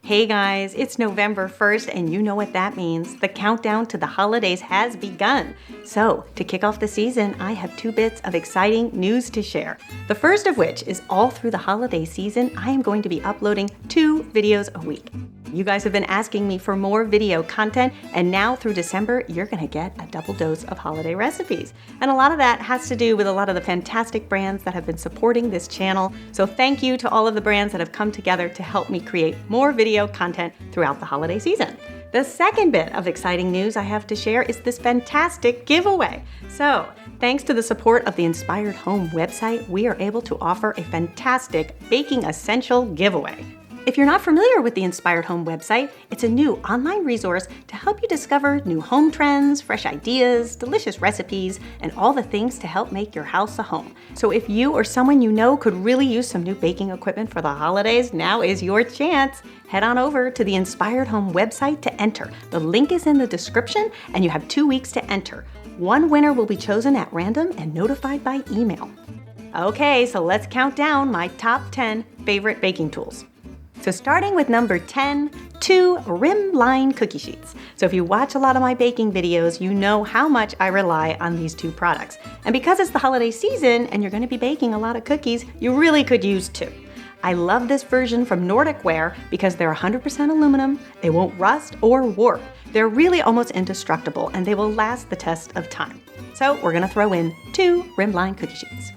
Hey guys, it's November 1st and you know what that means. The countdown to the holidays has begun. So, to kick off the season, I have 2 bits of exciting news to share. The first of which is all through the holiday season, I am going to be uploading 2 videos a week. You guys have been asking me for more video content, and now through December, you're gonna get a double dose of holiday recipes. And a lot of that has to do with a lot of the fantastic brands that have been supporting this channel. So thank you to all of the brands that have come together to help me create more video content throughout the holiday season. The second bit of exciting news I have to share is this fantastic giveaway. So, thanks to the support of the Inspired Home website, we are able to offer a fantastic baking essential giveaway. If you're not familiar with the Inspired Home website, it's a new online resource to help you discover new home trends, fresh ideas, delicious recipes, and all the things to help make your house a home. So if you or someone you know could really use some new baking equipment for the holidays, now is your chance. Head on over to the Inspired Home website to enter. The link is in the description, and you have 2 weeks to enter. One winner will be chosen at random and notified by email. Okay, so let's count down my top 10 favorite baking tools. So starting with number 10, 2 rim line cookie sheets. So if you watch a lot of my baking videos, you know how much I rely on these 2 products. And because it's the holiday season and you're going to be baking a lot of cookies, you really could use 2. I love this version from Nordic Ware because they're 100% aluminum, they won't rust or warp. They're really almost indestructible and they will last the test of time. So we're going to throw in 2 rim line cookie sheets.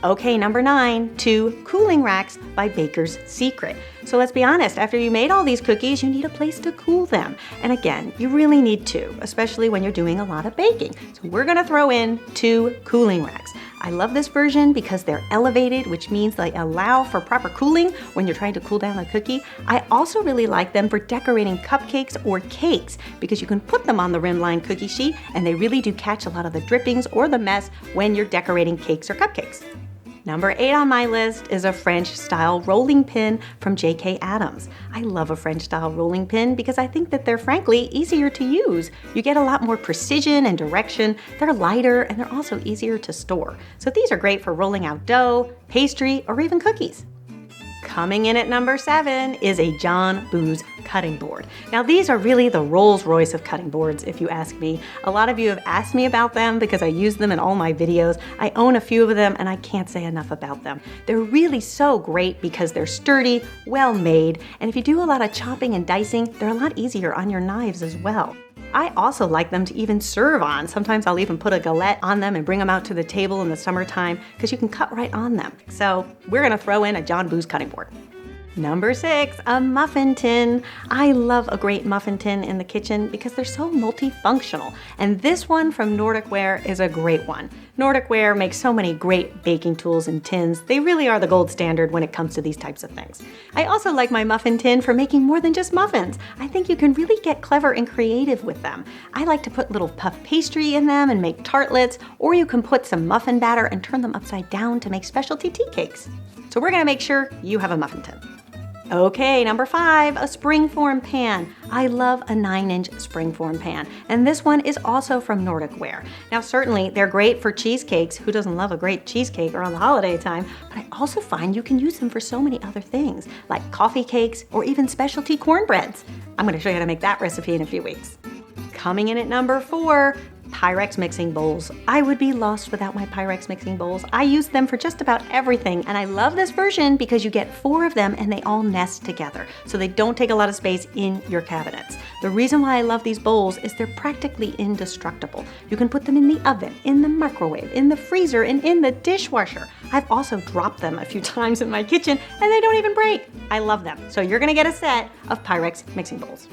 Okay, number 9, 2 cooling racks by Baker's Secret. So let's be honest, after you made all these cookies, you need a place to cool them. And again, you really need 2, especially when you're doing a lot of baking. So we're gonna throw in 2 cooling racks. I love this version because they're elevated, which means they allow for proper cooling when you're trying to cool down a cookie. I also really like them for decorating cupcakes or cakes because you can put them on the rimline cookie sheet and they really do catch a lot of the drippings or the mess when you're decorating cakes or cupcakes. Number 8 on my list is a French-style rolling pin from J.K. Adams. I love a French-style rolling pin because I think that they're frankly easier to use. You get a lot more precision and direction, they're lighter, and they're also easier to store. So these are great for rolling out dough, pastry, or even cookies. Coming in at number 7 is a John Boos cutting board. Now these are really the Rolls Royce of cutting boards, if you ask me. A lot of you have asked me about them because I use them in all my videos. I own a few of them and I can't say enough about them. They're really so great because they're sturdy, well made, and if you do a lot of chopping and dicing, they're a lot easier on your knives as well. I also like them to even serve on. Sometimes I'll even put a galette on them and bring them out to the table in the summertime because you can cut right on them. So we're gonna throw in a John Boos cutting board. Number 6, a muffin tin. I love a great muffin tin in the kitchen because they're so multifunctional. And this one from Nordic Ware is a great one. Nordic Ware makes so many great baking tools and tins. They really are the gold standard when it comes to these types of things. I also like my muffin tin for making more than just muffins. I think you can really get clever and creative with them. I like to put little puff pastry in them and make tartlets, or you can put some muffin batter and turn them upside down to make specialty tea cakes. So we're gonna make sure you have a muffin tin. Okay, number 5, a springform pan. I love a 9-inch springform pan, and this one is also from Nordic Ware. Now certainly they're great for cheesecakes. Who doesn't love a great cheesecake around the holiday time? But I also find you can use them for so many other things, like coffee cakes or even specialty cornbreads. I'm gonna show you how to make that recipe in a few weeks. Coming in at number 4, Pyrex mixing bowls. I would be lost without my Pyrex mixing bowls. I use them for just about everything, and I love this version because you get 4 of them and they all nest together, so they don't take a lot of space in your cabinets. The reason why I love these bowls is they're practically indestructible. You can put them in the oven, in the microwave, in the freezer, and in the dishwasher. I've also dropped them a few times in my kitchen and they don't even break. I love them. So you're gonna get a set of Pyrex mixing bowls.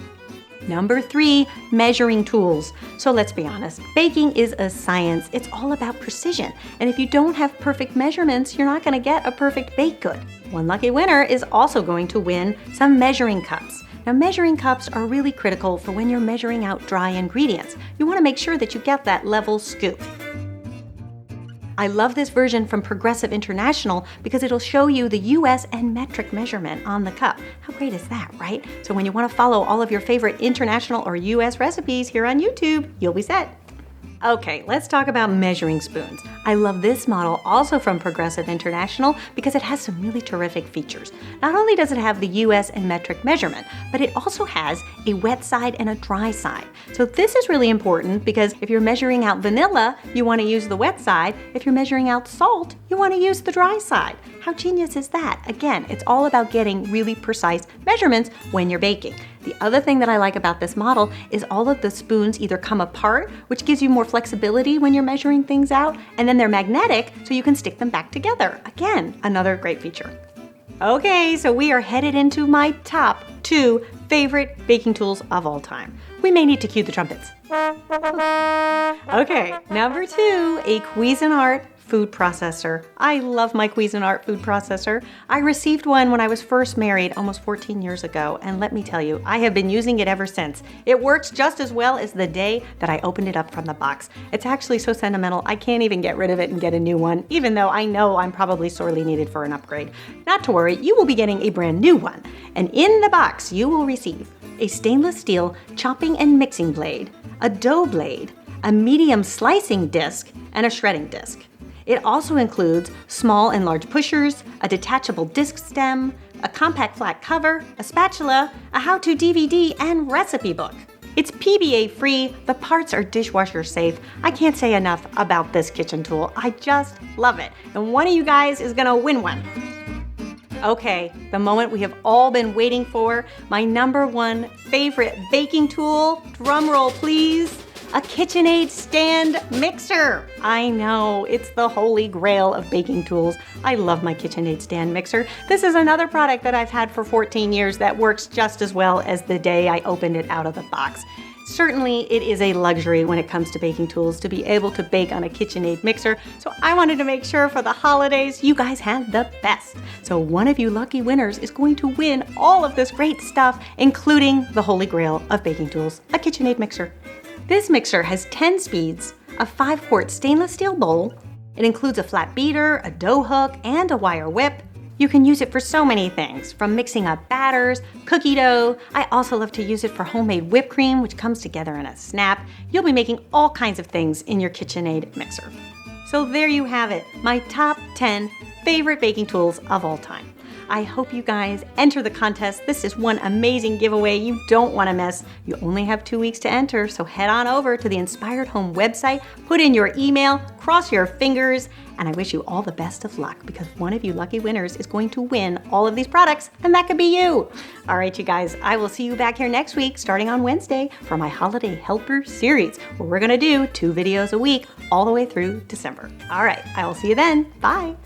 Number 3, measuring tools. So let's be honest, baking is a science. It's all about precision. And if you don't have perfect measurements, you're not gonna get a perfect baked good. One lucky winner is also going to win some measuring cups. Now measuring cups are really critical for when you're measuring out dry ingredients. You wanna make sure that you get that level scoop. I love this version from Progressive International because it'll show you the US and metric measurement on the cup. How great is that, right? So when you want to follow all of your favorite international or US recipes here on YouTube, you'll be set. Okay, let's talk about measuring spoons. I love this model also from Progressive International because it has some really terrific features. Not only does it have the US and metric measurement, but it also has a wet side and a dry side. So this is really important because if you're measuring out vanilla, you want to use the wet side. If you're measuring out salt, you want to use the dry side. How genius is that? Again, it's all about getting really precise measurements when you're baking. The other thing that I like about this model is all of the spoons either come apart, which gives you more flexibility when you're measuring things out, and then they're magnetic so you can stick them back together. Again, another great feature. Okay, so we are headed into my top 2 favorite baking tools of all time. We may need to cue the trumpets. Okay, number 2, a Cuisinart food processor. I love my Cuisinart food processor. I received one when I was first married almost 14 years ago, and let me tell you, I have been using it ever since. It works just as well as the day that I opened it up from the box. It's actually so sentimental, I can't even get rid of it and get a new one, even though I know I'm probably sorely needed for an upgrade. Not to worry, you will be getting a brand new one. And in the box, you will receive a stainless steel chopping and mixing blade, a dough blade, a medium slicing disc, and a shredding disc. It also includes small and large pushers, a detachable disc stem, a compact flat cover, a spatula, a how-to DVD, and recipe book. It's PBA free, the parts are dishwasher safe. I can't say enough about this kitchen tool. I just love it. And one of you guys is gonna win one. Okay, the moment we have all been waiting for, my number 1 favorite baking tool, drum roll please. A KitchenAid stand mixer. I know, it's the holy grail of baking tools. I love my KitchenAid stand mixer. This is another product that I've had for 14 years that works just as well as the day I opened it out of the box. Certainly, it is a luxury when it comes to baking tools to be able to bake on a KitchenAid mixer, so I wanted to make sure for the holidays you guys had the best. So one of you lucky winners is going to win all of this great stuff, including the holy grail of baking tools, a KitchenAid mixer. This mixer has 10 speeds, a 5-quart stainless steel bowl. It includes a flat beater, a dough hook, and a wire whip. You can use it for so many things, from mixing up batters, cookie dough. I also love to use it for homemade whipped cream, which comes together in a snap. You'll be making all kinds of things in your KitchenAid mixer. So there you have it, my top 10 favorite baking tools of all time. I hope you guys enter the contest. This is one amazing giveaway you don't want to miss. You only have 2 weeks to enter, so head on over to the Inspired Home website, put in your email, cross your fingers, and I wish you all the best of luck because one of you lucky winners is going to win all of these products, and that could be you. All right, you guys, I will see you back here next week, starting on Wednesday, for my Holiday Helper series, where we're going to do 2 videos a week all the way through December. All right, I will see you then. Bye.